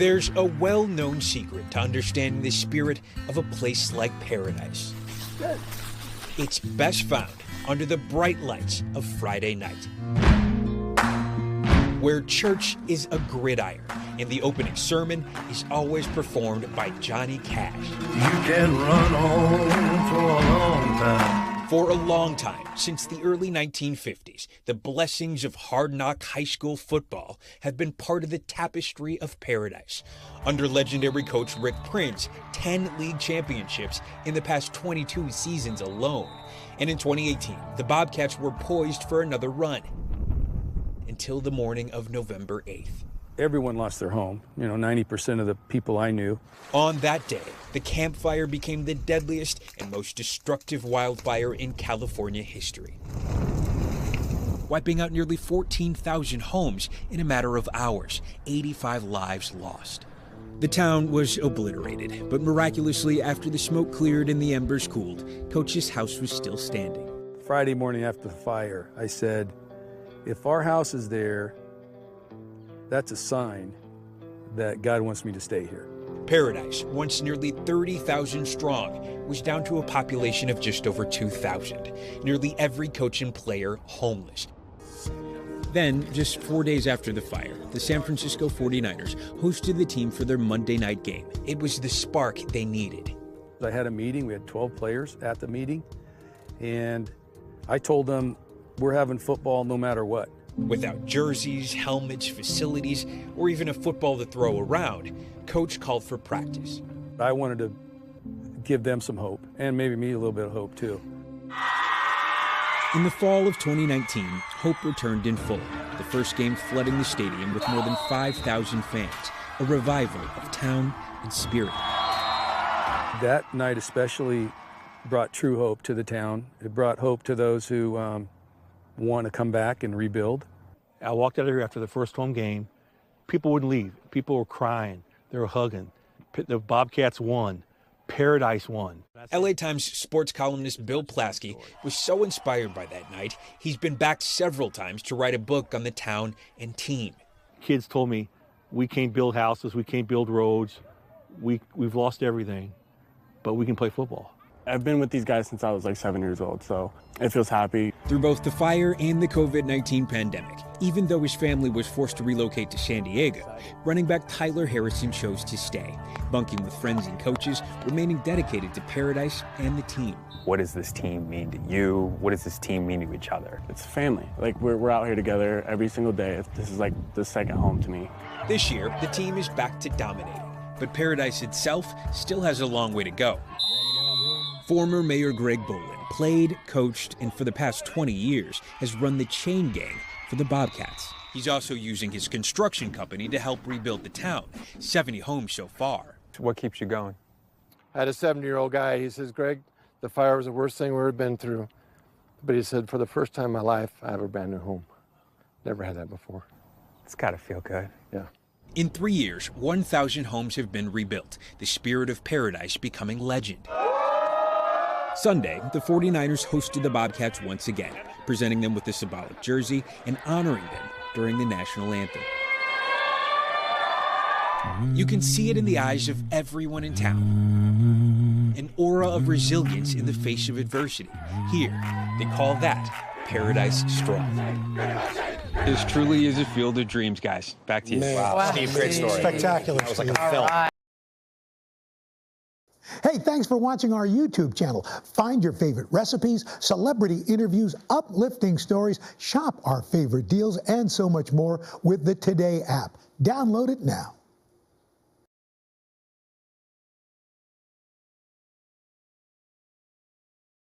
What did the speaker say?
There's a well-known secret to understanding the spirit of a place like paradise. It's best found under the bright lights of Friday night, where church is a gridiron and the opening sermon is always performed by Johnny Cash. You can run on for a long time. For a long time, since the early 1950s, the blessings of hard-knock high school football have been part of the tapestry of paradise. Under legendary coach Rick Prince, 10 league championships in the past 22 seasons alone. And in 2018, the Bobcats were poised for another run until the morning of November 8th. Everyone lost their home, 90% of the people I knew. On that day, the campfire became the deadliest and most destructive wildfire in California history, wiping out nearly 14,000 homes in a matter of hours, 85 lives lost. The town was obliterated, but miraculously, after the smoke cleared and the embers cooled, Coach's house was still standing. Friday morning after the fire, I said, if our house is there, that's a sign that God wants me to stay here. Paradise, once nearly 30,000 strong, was down to a population of just over 2,000. Nearly every coach and player homeless. Then, just 4 days after the fire, the San Francisco 49ers hosted the team for their Monday night game. It was the spark they needed. I had a meeting, we had 12 players at the meeting, and I told them we're having football no matter what. Without jerseys, helmets, facilities, or even a football to throw around, Coach called for practice. I wanted to give them some hope, and maybe me a little bit of hope too. In the fall of 2019, hope returned in full. The first game flooding the stadium with more than 5,000 fans, a revival of town and spirit. That night especially brought true hope to the town. It brought hope to those who want to come back and rebuild. I walked out of here after the first home game. People wouldn't leave. People were crying. They were hugging. The Bobcats won. Paradise won. LA Times sports columnist Bill Plaskey was so inspired by that night, he's been back several times to write a book on the town and team. Kids told me, we can't build houses, we can't build roads, we've lost everything, but we can play football. I've been with these guys since I was like 7 years old, so it feels happy. Through both the fire and the COVID-19 pandemic, even though his family was forced to relocate to San Diego, running back Tyler Harrison chose to stay, bunking with friends and coaches, remaining dedicated to Paradise and the team. What does this team mean to you? What does this team mean to each other? It's family. Like, we're out here together every single day. This is like the second home to me. This year, the team is back to dominating, but Paradise itself still has a long way to go. Former Mayor Greg Bolin played, coached, and for the past 20 years has run the chain gang for the Bobcats. He's also using his construction company to help rebuild the town, 70 homes so far. What keeps you going? I had a 70-year-old guy, he says, Greg, the fire was the worst thing we've ever been through. But he said, for the first time in my life, I have a brand new home. Never had that before. It's gotta feel good. Yeah. In 3 years, 1,000 homes have been rebuilt, the spirit of Paradise becoming legend. Sunday, the 49ers hosted the Bobcats once again, presenting them with a symbolic jersey and honoring them during the national anthem. You can see it in the eyes of everyone in town. An aura of resilience in the face of adversity. Here, they call that Paradise Strong. This truly is a field of dreams, guys. Back to you. Wow. Steve, great story. Spectacular. That was like a film. Hey, thanks for watching our YouTube channel. Find your favorite recipes, celebrity interviews, uplifting stories, shop our favorite deals, and so much more with the Today app. Download it now.